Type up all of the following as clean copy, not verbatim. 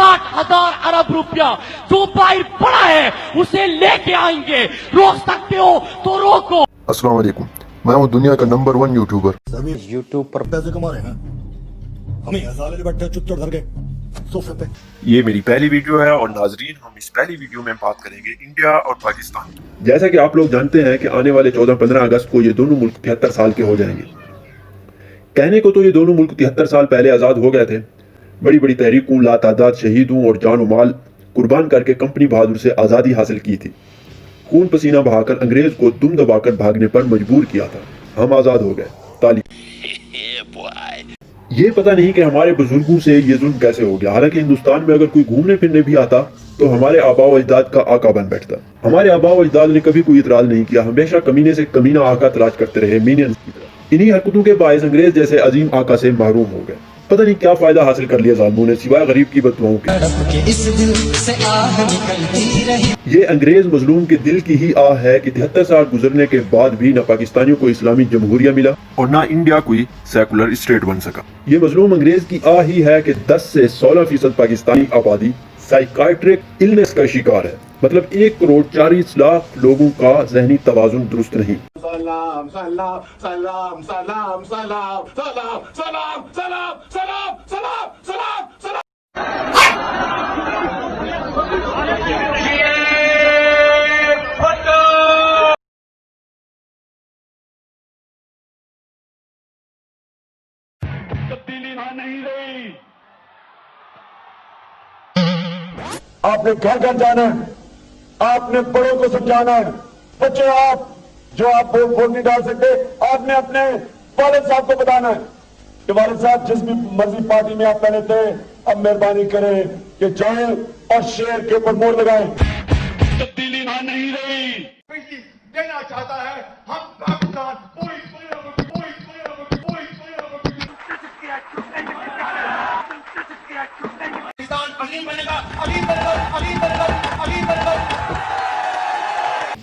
60,000 अरब रुपया जो बाहर पड़ा है उसे लेके आएंगे। रोक सकते हो तो रोको। अस्सलाम वालेकुम, मैं हूँ दुनिया का नंबर 1 यूट्यूबर। सभी यूट्यूब पर पैसे कमा रहे हैं, हम यहाँ साले बैठे चुप धर के सोफे पे। ये मेरी पहली वीडियो है और नाजरीन हम इस पहली वीडियो में बात करेंगे इंडिया और पाकिस्तान की। जैसा कि आप लोग जानते हैं कि आने वाले 14-15 अगस्त को ये दोनों मुल्क 73 साल के हो जाएंगे। कहने को तो ये दोनों मुल्क 73 साल पहले आज़ाद हो गए थे। बड़ी बड़ी तहरीकों, लातादाद शहीदों और जान माल कुर्बान करके कंपनी बहादुर से आज़ादी हासिल की थी। खून पसीना बहाकर अंग्रेज को दुम दबाकर भागने पर मजबूर किया था। हम आज़ाद हो गए। ताली। ये पता नहीं कि हमारे बुजुर्गों से ये जुल्म कैसे हो गया। हालांकि हिंदुस्तान में अगर कोई घूमने फिरने भी आता तो हमारे आबा व अजदाद का आका बन बैठता। हमारे आबा व अजदाद ने कभी कोई इतराज नहीं किया, हमेशा कमीने से कमीना आका तलाश करते रहे, मीनियंस की तरह। इन्हीं हरकतों के बायस अंग्रेज जैसे अजीम आका से महरूम हो गए। पता नहीं क्या फायदा हासिल कर लिया जालिमों ने सिवाय गरीब की बददुआओं के। ये अंग्रेज मजलूम के दिल की ही आह है कि 73 साल गुजरने के बाद भी न पाकिस्तानियों को इस्लामी जमहूरिया मिला और न इंडिया कोई सेकुलर स्टेट बन सका। ये मजलूम अंग्रेज की आह ही है कि 10 से 16% पाकिस्तानी आबादी साइकाइट्रिक इलनेस का शिकार है। मतलब 1 करोड़ 40 लाख लोगों का ज़हनी तवाज़ुन दुरुस्त नहीं। सलाम सलाम सलाम सलाम सलाम सलाम सलाम सलाम सलाम सलाम सलाम सलाम। तब्दीली नहीं रही। आपने घर घर जाना है, आपने बड़ों को समझाना है। बच्चे आप जो आप वोट नहीं डाल सकते, आपने अपने वालिद साहब को बताना है कि वालिद साहब जिस भी मर्जी पार्टी में आप पहले थे, अब मेहरबानी करें कि जाएं और शेर के ऊपर मोड़ लगाएं। तब्दीली नहीं रही। देना चाहता है हम पाकिस्तान पूरी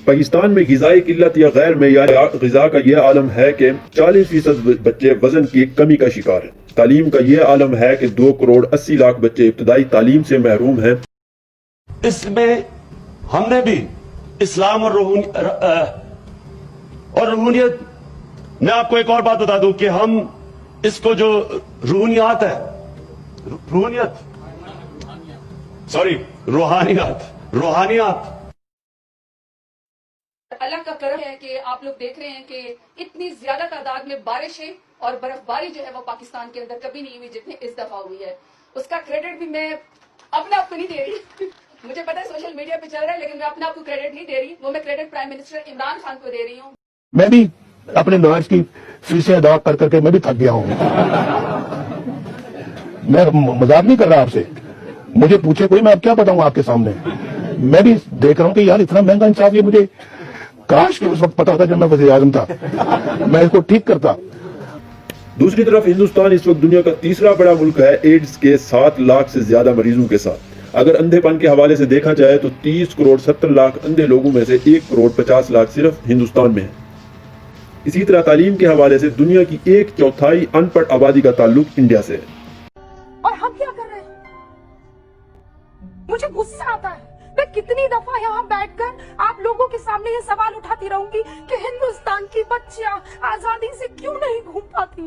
पाकिस्तान में ग़िज़ाई किल्लत या गैर मेयारी ग़िज़ा का यह आलम है कि 40% बच्चे वजन की कमी का शिकार हैं। तालीम का यह आलम है कि 2 करोड़ 80 लाख बच्चे इब्तदाई तालीम से महरूम हैं। इसमें हमने भी इस्लाम और रूहानियत, मैं आपको एक और बात बता दूं कि हम इसको जो रूहानियत है, रूहानियत अल्लाह का करम है कि आप लोग देख रहे हैं कि इतनी ज्यादा तादाद में बारिशें और बर्फबारी जो है वो पाकिस्तान के अंदर कभी नहीं हुई जितनी इस दफा हुई है। उसका क्रेडिट भी मैं अपने आप को नहीं दे रही। मुझे पता है सोशल मीडिया पे चल रहा है, लेकिन मैं अपने आप को क्रेडिट नहीं दे रही। वो मैं credit prime minister Imran Khan को दे रही हूँ। मैं भी अपने नवाज की फीसें अदा कर करके मैं भी थक गया हूँ। मैं मजाक नहीं कर रहा आपसे, मुझे पूछे कोई, मैं अब क्या बताऊं आपके सामने। मैं भी देख रहा हूँ कि यार इतना महंगा इंसाफ, ये मुझे काश कि उस वक्त पता था जब मैं वज़ीर आज़म था, मैं इसको ठीक करता। दूसरी तरफ हिंदुस्तान इस वक्त दुनिया का तीसरा बड़ा मुल्क है एड्स के 7 लाख से ज्यादा मरीजों के साथ। अगर अंधेपन के हवाले से देखा जाए तो 30 करोड़ 70 लाख अंधे लोगों में से 1 करोड़ 50 लाख सिर्फ हिंदुस्तान में है। इसी तरह तालीम के हवाले से दुनिया की 1/4 अनपढ़ आबादी का ताल्लुक इंडिया से है। और हम क्या कर रहे हैं? मुझे गुस्सा आता है। मैं कितनी दफा यहाँ बैठकर आप लोगों के सामने ये सवाल उठाती रहूंगी कि हिंदुस्तान की बच्चियां आजादी से क्यों नहीं घूम पाती।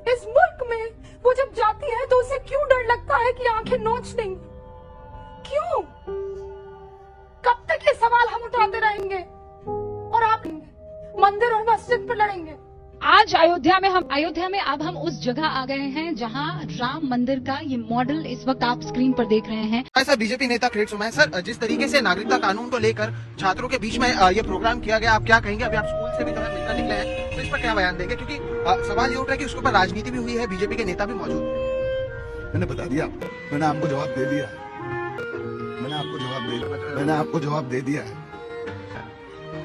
इस मुल्क में वो जब जाती है तो उसे क्यों डर लगता है कि आंखें नोच देंगी? क्यों? कब तक ये सवाल हम उठाते रहेंगे और आप मंदिर और मस्जिद पर लड़ेंगे? आज अयोध्या में अब हम उस जगह आ गए हैं जहां राम मंदिर का ये मॉडल इस वक्त आप स्क्रीन पर देख रहे हैं। ऐसा बीजेपी नेता क्रिएट हुआ है सर, जिस तरीके से नागरिकता कानून को लेकर छात्रों के बीच में ये प्रोग्राम किया गया, आप क्या कहेंगे? अभी आप स्कूल से भी जो है मिलकर निकले हैं, तो इस पर क्या बयान देंगे? क्योंकि सवाल ये उठ रहा है कि उसके ऊपर राजनीति भी हुई है, बीजेपी के नेता भी मौजूद है। मैंने बता दिया, मैंने आपको जवाब दे दिया, मैंने आपको जवाब दे दिया है,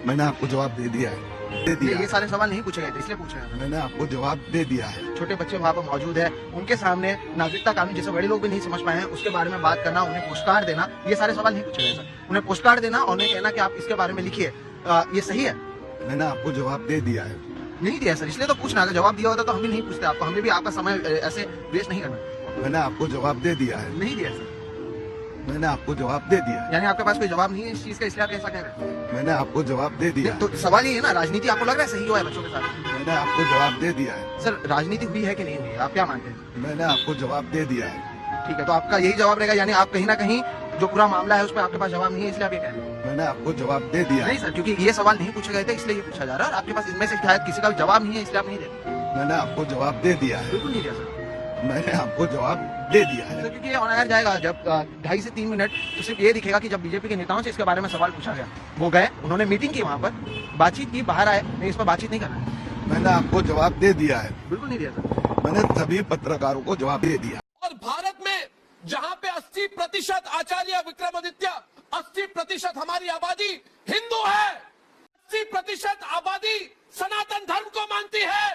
मैंने आपको जवाब दे दिया है। ये सारे सवाल नहीं पूछे गए थे, इसलिए पूछे हैं। मैंने आपको जवाब दे दिया है। छोटे बच्चे वहाँ पर मौजूद है, उनके सामने नागरिकता कानून जिसे बड़े लोग भी नहीं समझ पाए हैं उसके बारे में बात करना, उन्हें पोस्ट कार्ड देना, ये सारे सवाल नहीं पूछे गए सर। उन्हें पोस्ट कार्ड देना और उन्हें कहना कि आप इसके बारे में लिखिए, ये सही है? मैंने आपको जवाब दे दिया है। नहीं दिया सर, इसलिए तो पूछना। अगर जवाब दिया होता तो हम भी नहीं पूछते आपको, हमें भी आपका समय ऐसे वेस्ट नहीं करना। मैंने आपको जवाब दे दिया है। नहीं दिया सर। मैंने आपको जवाब दे दिया। यानी आपके पास कोई जवाब नहीं है इस चीज का, इसलिए आप ऐसा कह रहे हैं? मैंने आपको जवाब दे दिया। तो सवाल ये है ना, राजनीति आपको लग रहा है सही हुआ है बच्चों के साथ? मैंने आपको जवाब दे दिया है। सर, राजनीति हुई है कि नहीं हुई है, आप क्या मानते हैं? मैंने आपको जवाब दे दिया है। ठीक है, तो आपका यही जवाब रहेगा, यानी आप कहीं ना कहीं जो पूरा मामला है उस पर आपके पास जवाब नहीं है, इसलिए आप ये कह रहे हैं? मैंने आपको जवाब दे दिया। नहीं सर, क्योंकि ये सवाल नहीं पूछे गए थे इसलिए ये पूछा जा रहा है, और आपके पास इनमें से शायद किसी का भी जवाब नहीं है, इसलिए आप नहीं दे रहे। मैंने आपको जवाब दे दिया है। बिल्कुल नहीं दिया सर, मैंने आपको जवाब दे दिया है। क्योंकि ये ऑन एयर जाएगा जब 2.5 से 3 मिनट, तो सिर्फ ये दिखेगा कि जब बीजेपी के नेताओं से इसके बारे में सवाल पूछा गया, वो गए, उन्होंने मीटिंग की, वहाँ पर बातचीत की, बाहर आए, नहीं इस पर बातचीत नहीं करना है। मैंने आपको जवाब दे दिया है। बिल्कुल नहीं दिया सर, मैंने सभी पत्रकारों को जवाब दे दिया। और भारत में जहाँ पे 80% आचार्य विक्रमादित्य, 80% हमारी आबादी हिंदू है, 80% आबादी सनातन धर्म को मानती है।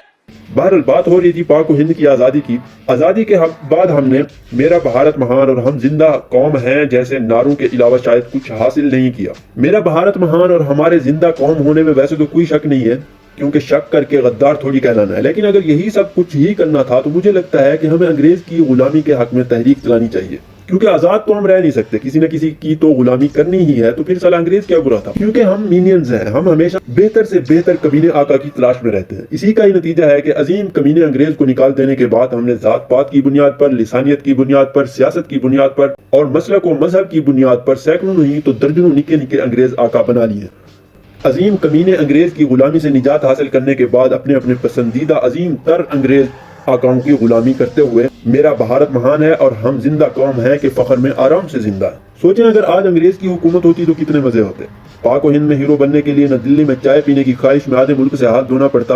बहरहाल बात हो रही थी पाक व हिंद की आज़ादी की। आज़ादी के बाद हमने मेरा भारत महान और हम जिंदा कौम हैं जैसे नारों के अलावा शायद कुछ हासिल नहीं किया। मेरा भारत महान और हमारे जिंदा कौम होने में वैसे तो कोई शक नहीं है, क्योंकि शक करके गद्दार थोड़ी कहलाना है, लेकिन अगर यही सब कुछ ही करना था तो मुझे लगता है कि हमें अंग्रेज की गुलामी के हक में तहरीक चलानी चाहिए, क्योंकि आजाद तो हम रह नहीं सकते, किसी न किसी की तो गुलामी करनी ही है, तो फिर साला अंग्रेज क्या बुरा था। क्योंकि हम मीनियंस हैं, हम हमेशा बेहतर से बेहतर कमीने आका की तलाश में रहते हैं। इसी का ही नतीजा है कि अजीम कमीने अंग्रेज को निकाल देने के बाद हमने जात पात की बुनियाद पर, लिसानियत की बुनियाद पर, सियासत की बुनियाद पर और मसलक व मजहब की बुनियाद पर सैकड़ों नहीं तो दर्जनों निके निके अंग्रेज आका बना लिए। अजीम कमीने अंग्रेज की गुलामी से निजात हासिल करने के बाद अपने अपने पसंदीदा अजीम तर अंग्रेज आकाओं की गुलामी करते हुए मेरा भारत महान है और हम जिंदा कौम है कि फख्र में आराम से जिंदा है। सोचें अगर आज अंग्रेज की हुकूमत होती तो कितने मजे होते। पाक व हिंद में हीरो बनने के लिए न दिल्ली में चाय पीने की ख्वाहिश में आधे मुल्क से हाथ धोना पड़ता,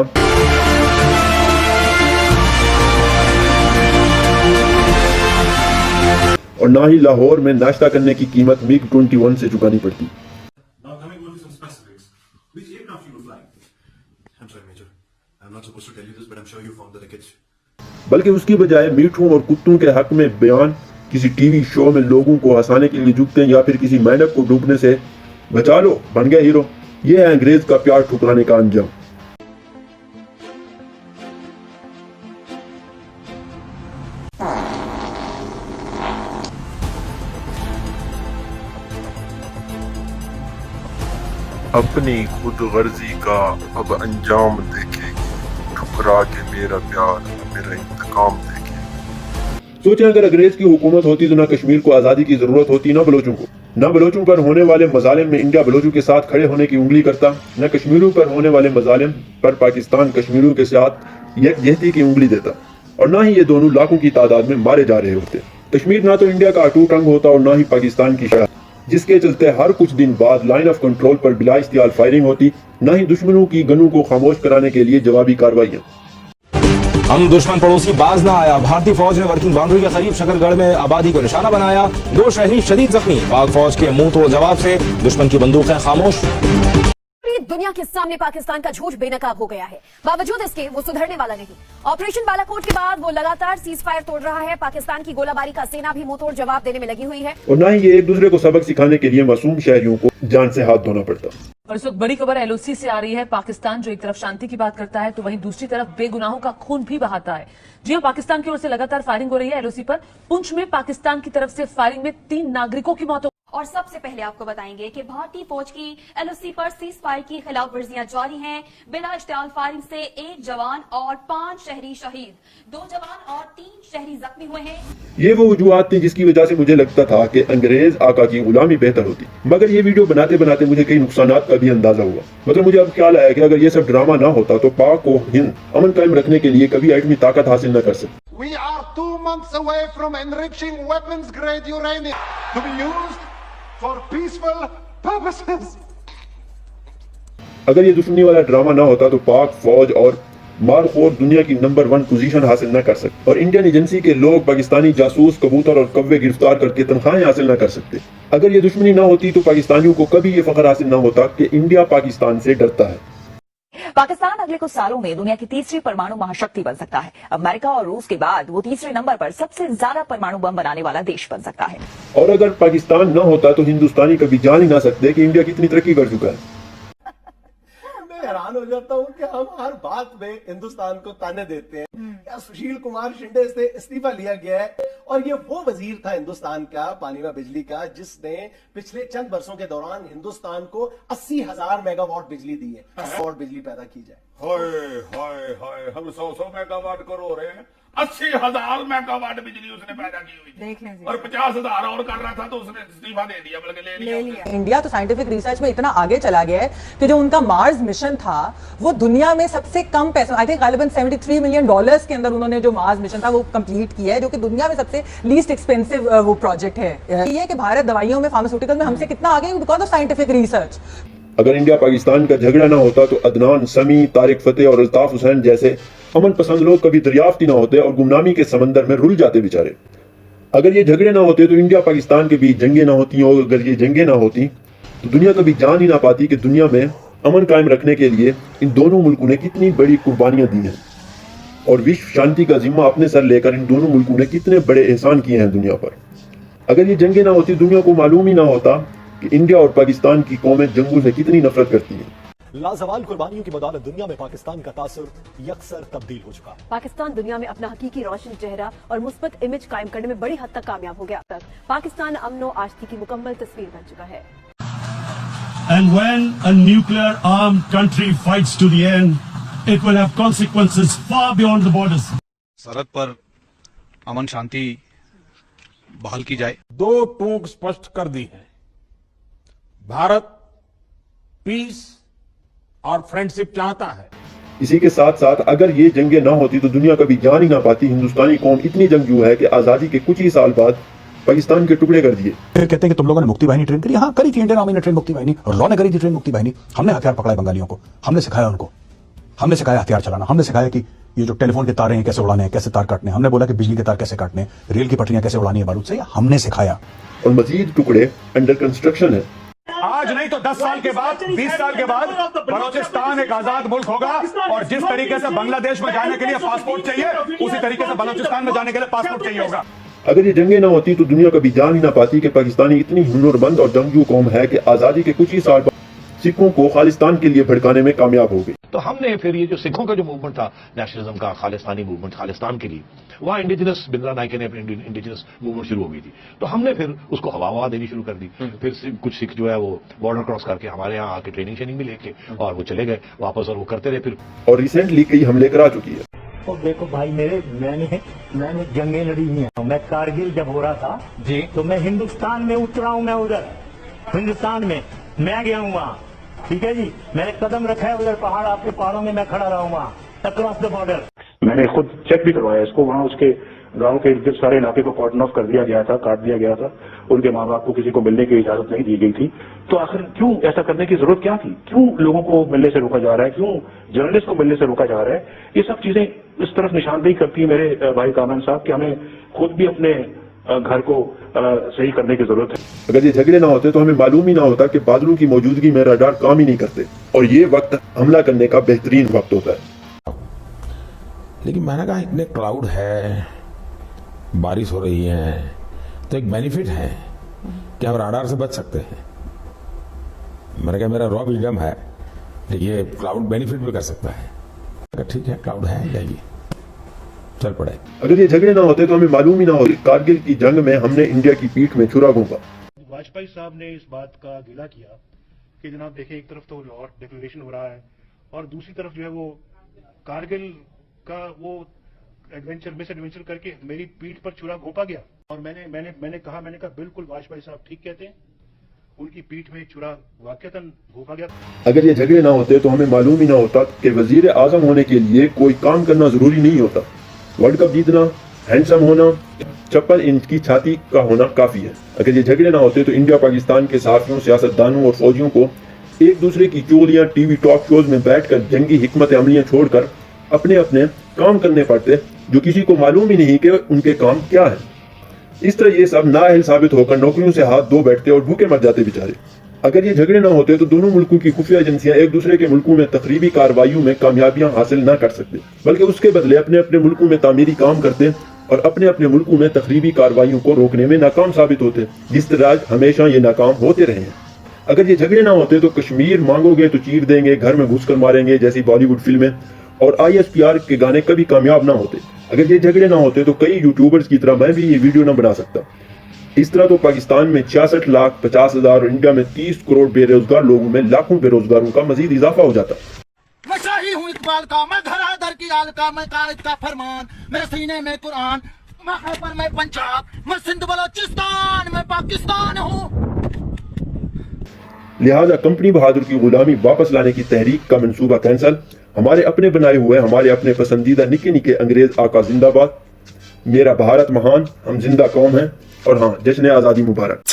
और ना ही लाहौर में नाश्ता करने की कीमत मिग 21 से चुकानी पड़ती। बल्कि उसकी बजाय मीठों और कुत्तों के हक में बयान किसी टीवी शो में लोगों को हंसाने के लिए झुकते हैं या फिर किसी मेंढक को डूबने से बचा लो, बन गया हीरो। ये है अंग्रेज का प्यार ठुकराने का अंजाम। अपनी खुद गर्जी का अब अंजाम देखेगी, ठुकरा के मेरा प्यार मेरा इंतकाम देखेगी। सोचें अगर अंग्रेज की हुकूमत होती तो ना कश्मीर को आजादी की जरूरत होती, ना बलोचों को। ना बलोचों पर होने वाले मजालिम में इंडिया बलोचों के साथ खड़े होने की उंगली करता, न कश्मीरियों पर होने वाले मजालिम पर पाकिस्तान कश्मीरियों के साथ यकजहती की उंगली देता, और ना ही ये दोनों लाखों की तादाद में मारे जा रहे होते। कश्मीर ना तो इंडिया का अटूट अंग होता और ना ही पाकिस्तान की शहर, जिसके चलते हर कुछ दिन बाद लाइन ऑफ कंट्रोल पर बिला इख्तियार फायरिंग होती, ना ही दुश्मनों की गनों को खामोश कराने के लिए जवाबी कार्रवाइयां। हम दुश्मन पड़ोसी बाज ना आया। भारतीय फौज ने वर्किंग बाउंड्री के करीब शकरगढ़ में आबादी को निशाना बनाया। 2 शहरी शदीद जख्मी। पाक फौज के मुंह तोड़ जवाब से दुश्मन की बंदूकें खामोश। दुनिया के सामने पाकिस्तान का झूठ बेनकाब हो गया है, बावजूद इसके वो सुधरने वाला नहीं। ऑपरेशन बालाकोट के बाद वो लगातार सीज फायर तोड़ रहा है। पाकिस्तान की गोलाबारी का सेना भी मुंह तोड़ जवाब देने में लगी हुई है, और ना ही ये एक दूसरे को सबक सिखाने के लिए मासूम शहरियों को जान से हाथ धोना पड़ता। और इस वक्त बड़ी खबर एलओसी से आ रही है। पाकिस्तान जो एक तरफ शांति की बात करता है तो वहीं दूसरी तरफ बेगुनाहों का खून भी बहाता है। जी हां, पाकिस्तान की ओर से लगातार फायरिंग हो रही है एलओसी पर। पुंछ में पाकिस्तान की तरफ से फायरिंग में 3 नागरिकों की मौत। और सबसे पहले आपको बताएंगे कि भारतीय फौज की एलओसी पर सीज फायर की खिलाफ वर्जियां जारी हैं। बिला इश्तियाल फायरिंग से 1 जवान और 5 शहरी शहीद, 2 जवान और 3 शहरी जख्मी हुए हैं। ये वो वजूहात थी जिसकी वजह से मुझे लगता था कि अंग्रेज आका की गुलामी बेहतर होती, मगर ये वीडियो बनाते बनाते मुझे कई नुकसानात का भी अंदाजा हुआ। मतलब मुझे अब ख्याल आया कि अगर ये सब ड्रामा ना होता तो पाक और हिंद अमन कायम रखने के लिए कभी एटमी ताकत हासिल न कर सकते। We are 2 months away from enriching weapons grade uranium to be used for peaceful purposes. अगर ये दुश्मनी वाला ड्रामा ना होता तो पाक फौज और मारखोर दुनिया की नंबर 1 पोजीशन हासिल न कर सकते, और इंडियन एजेंसी के लोग पाकिस्तानी जासूस, कबूतर और कव्वे गिरफ्तार करके तनख्वाहें हासिल न कर सकते। अगर ये दुश्मनी ना होती तो पाकिस्तानियों को कभी ये फख्र हासिल ना होता कि इंडिया पाकिस्तान से डरता है। पाकिस्तान अगले कुछ सालों में दुनिया की तीसरी परमाणु महाशक्ति बन सकता है। अमेरिका और रूस के बाद वो तीसरे नंबर पर सबसे ज्यादा परमाणु बम बनाने वाला देश बन सकता है। और अगर पाकिस्तान न होता तो हिंदुस्तानी कभी जान ही ना सकते कि इंडिया कितनी तरक्की कर चुका है। मैं हैरान हो जाता हूँ कि हम हर बात में हिंदुस्तान को ताने देते हैं। या सुशील कुमार शिंदे से इस्तीफा लिया गया है और ये वो वजीर था हिंदुस्तान का पानी व बिजली का जिसने पिछले चंद वर्षों के दौरान हिंदुस्तान को 80,000 मेगावाट बिजली दी है। 100 बिजली पैदा की जाए। हाय हाय हाय, हम 100 मेगावाट करो रहे हैं, 80,000 मेगावाट बिजली उसने पैदा की हुई थी और 50,000 और कर रहा था तो उसने इस्तीफा दे दिया, बल्कि ले लिया। इंडिया तो साइंटिफिक रिसर्च में इतना आगे चला गया है कि जो उनका मार्स मिशन था वो दुनिया में सबसे कम पैसों, आई थिंक गालिबन $73 मिलियन के अंदर उन्होंने जो मार्स मिशन था वो कंप्लीट किया है, जो कि दुनिया में सबसे लीस्ट एक्सपेंसिव वो प्रोजेक्ट है। ये है कि भारत दवाइयों में, फार्मास्यूटिकल में हमसे कितना आगे बिकॉज ऑफ साइंटिफिक रिसर्च। अगर इंडिया पाकिस्तान का झगड़ा ना होता तो अदनान समी, तारिक फतेह और अल्ताफ हुसैन जैसे अमन पसंद लोग कभी दरियाफ्त ही ना होते और गुमनामी के समंदर में रुल जाते बेचारे। अगर ये झगड़े ना होते तो इंडिया पाकिस्तान के बीच जंगें ना होती, और अगर ये जंगें ना होती तो दुनिया कभी जान ही ना पाती कि दुनिया में अमन कायम रखने के लिए इन दोनों मुल्कों ने कितनी बड़ी कुर्बानियां दी हैं और विश्व शांति का जिम्मा अपने सर लेकर इन दोनों मुल्कों ने कितने बड़े एहसान किए हैं दुनिया पर। अगर ये जंगें ना होती दुनिया को मालूम ही ना होता कि इंडिया और पाकिस्तान की कौमें जंगों से कितनी नफरत करती हैं। लाजवाल कुर्बानियों की बदौलत दुनिया में पाकिस्तान का तासुर यकसर तब्दील हो चुका। पाकिस्तान दुनिया में अपना हकीकी रोशन चेहरा और मुस्बत इमेज कायम करने में बड़ी हद तक कामयाब हो गया। पाकिस्तान अमन और आश्ती की मुकम्मल तस्वीर बन चुका है। And when a nuclear armed country fights to the end, it will have consequences far beyond the borders. सरहद पर अमन शांति बहाल की जाए। दो टूक स्पष्ट कर दी है, भारत पीस और फ्रेंडशिप चाहता है। इसी के साथ साथ अगर ये जंगें ना होती तो दुनिया कभी जान ही ना पाती हिंदुस्तानी कौम इतनी जंगजू है कि आजादी के कुछ ही साल बाद पाकिस्तान के टुकड़े कर दिए। फिर कहते हैं कि तुम लोगों ने मुक्ति वाहिनी ट्रेन करी। हाँ, करी थी इंडियन आर्मी ने ट्रेन मुक्ति वाहिनी, रॉ ने करी थी ट्रेन मुक्ति वाहिनी। हमने हथियार पकड़ाए बंगालियों को, हमने सिखाया उनको, हमने सिखाया हथियार चलाना, हमने सिखाया कि ये जो टेलीफोन के तारे हैं कैसे उड़ाने हैं, कैसे तार काटने, हमने बोला कि बिजली के तार कैसे काटने, रेल की पटरियां कैसे उड़ानी है बारूद से, हमने सिखाया। और मजीद टुकड़े अंडर कंस्ट्रक्शन है। आज नहीं तो 10 साल के बाद, 20 साल के बाद बलोचिस्तान एक आजाद मुल्क होगा और जिस तरीके से बांग्लादेश में जाने के लिए पासपोर्ट चाहिए उसी तरीके से बलोचिस्तान में जाने के लिए पासपोर्ट चाहिए होगा। अगर ये जंगें ना होती तो दुनिया कभी जान ही ना पाती कि पाकिस्तानी इतनी हुनरमंद और जंगजू कौम है कि आजादी के कुछ ही साल बाद सिखों को खालिस्तान के लिए भड़काने में कामयाब हो गई। तो हमने फिर ये जो सिखों का जो मूवमेंट था, नेशनलिज्म का, खालिस्तानी मूवमेंट, खालिस्तान के लिए, वहाँ इंडिजिनस बिंद्रा नायके ने अपनी इंडिजिनस मूवमेंट शुरू हो गई थी, तो हमने फिर उसको हवा देनी शुरू कर दी। फिर कुछ सिख जो है वो बॉर्डर क्रॉस करके हमारे यहाँ आके ट्रेनिंग शेनिंग भी लेके और वो चले गए वापस और वो करते रहे फिर। और रिसेंटली कई हमले करा चुकी है। तो देखो भाई मेरे, मैंने जंगें लड़ी हुई हैं। मैं कारगिल जब हो रहा था जी, तो मैं हिंदुस्तान में उतरा हूँ, मैं उधर हिंदुस्तान में मैं गया हूँ वहाँ, ठीक है जी। मैंने कदम रखा है उधर पहाड़, आपके पहाड़ों में मैं खड़ा रहा हूँ वहाँ अक्रॉस द बॉर्डर। मैंने खुद चेक भी करवाया इसको, वहाँ उसके गांव के इर्द सारे इलाके को कॉर्डन ऑफ कर दिया गया था, काट दिया गया था। उनके माँ बाप को किसी को मिलने की इजाजत नहीं दी गई थी। तो आखिर क्यों ऐसा करने की जरूरत क्या थी? क्यों लोगों को मिलने से रोका जा रहा है? क्यों जर्नलिस्ट को मिलने से रोका जा रहा है? ये सब चीजें इस तरफ निशानदेही करती है मेरे भाई कामरान साहब कि हमें खुद भी अपने घर को सही करने की जरूरत है। अगर ये झगड़े ना होते तो हमें मालूम ही ना होता कि बादलों की मौजूदगी में रडार काम ही नहीं करते और ये वक्त हमला करने का बेहतरीन वक्त होता है। लेकिन मैंने कहा इतने क्लाउड है, बारिश हो रही है, तो एक बेनिफिट है कि हम राडार से बच सकते हैं। मैंने कहा मेरा रॉ विजडम है, ये क्लाउड बेनिफिट भी कर सकता है। ठीक है, क्लाउड है, जाइए चल पड़े। अगर ये झगड़े ना होते तो हमें मालूम ही ना होती कारगिल की जंग में हमने इंडिया की पीठ में छुरा घोंपा। वाजपेयी साहब ने इस बात का गिला किया कि जनाब देखें, एक तरफ तो लाहौर डिक्लेरेशन हो रहा है और दूसरी तरफ जो है वो कारगिल का वो मिस एडवेंचर करके मेरी पीठ पर छुरा घोंपा गया। और मैंने कहा बिल्कुल वाजपेयी साहब ठीक कहते हैं, उनकी पीठ में छुरा वाकईतन घोंपा गया। अगर ये झगड़े ना होते तो हमें मालूम ही ना होता कि वजीर आजम होने के लिए कोई काम करना जरूरी नहीं होता। वर्ल्ड कप जीतना, हैंडसम होना, 56 इंच की छाती का होना काफी है। अगर ये झगड़े ना होते तो इंडिया पाकिस्तान के सहाफियों, सियासतदानों और फौजियों को एक दूसरे की चोलियां टीवी टॉक शोज में बैठकर जंगी हिकमत अमलियां छोड़कर अपने अपने काम करने पड़ते जो किसी को मालूम ही नहीं कि उनके काम क्या है। इस तरह ये सब नाअहल साबित होकर नौकरियों से हाथ धो बैठते और भूखे मर जाते बेचारे। अगर ये झगड़े ना होते तो दोनों मुल्कों की खुफिया एजेंसियां एक दूसरे के मुल्कों में तकरीबी कार्रवाइयों में कामयाबियां हासिल न कर सकते, बल्कि उसके बदले अपने अपने मुल्कों में तामीरी काम करते और अपने अपने मुल्कों में तकरीबी कार्रवाइयों को रोकने में नाकाम साबित होते, जिस तरह हमेशा ये नाकाम होते रहे हैं। अगर ये झगड़े ना होते तो कश्मीर मांगोगे तो चीर देंगे, घर में घुस कर मारेंगे जैसी बॉलीवुड फिल्में, और ISPR के गाने कभी कामयाब ना होते। अगर ये झगड़े ना होते तो कई यूट्यूबर्स की तरह मैं भी ये वीडियो ना बना सकता। इस तरह तो पाकिस्तान में 66,50,000 और इंडिया में 30 करोड़ बेरोजगार लोगों में लाखों बेरोजगारों का मजीद इजाफा हो जाता। मैं शाही हूँ इकबाल का, मैं धराधर की आल का, मैं कायद का फरमान, मेरे सीने में कुरान, मैं खैबर में पंजाब, मैं सिंध बलोचिस्तान, मैं पाकिस्तान हूँ। लिहाजा कंपनी बहादुर की गुलामी वापस लाने की तहरीक का मंसूबा कैंसल। हमारे अपने बनाए हुए, हमारे अपने पसंदीदा निके निके अंग्रेज आका जिंदाबाद। मेरा भारत महान, हम जिंदा कौम हैं, और हाँ, जश्न आजादी मुबारक।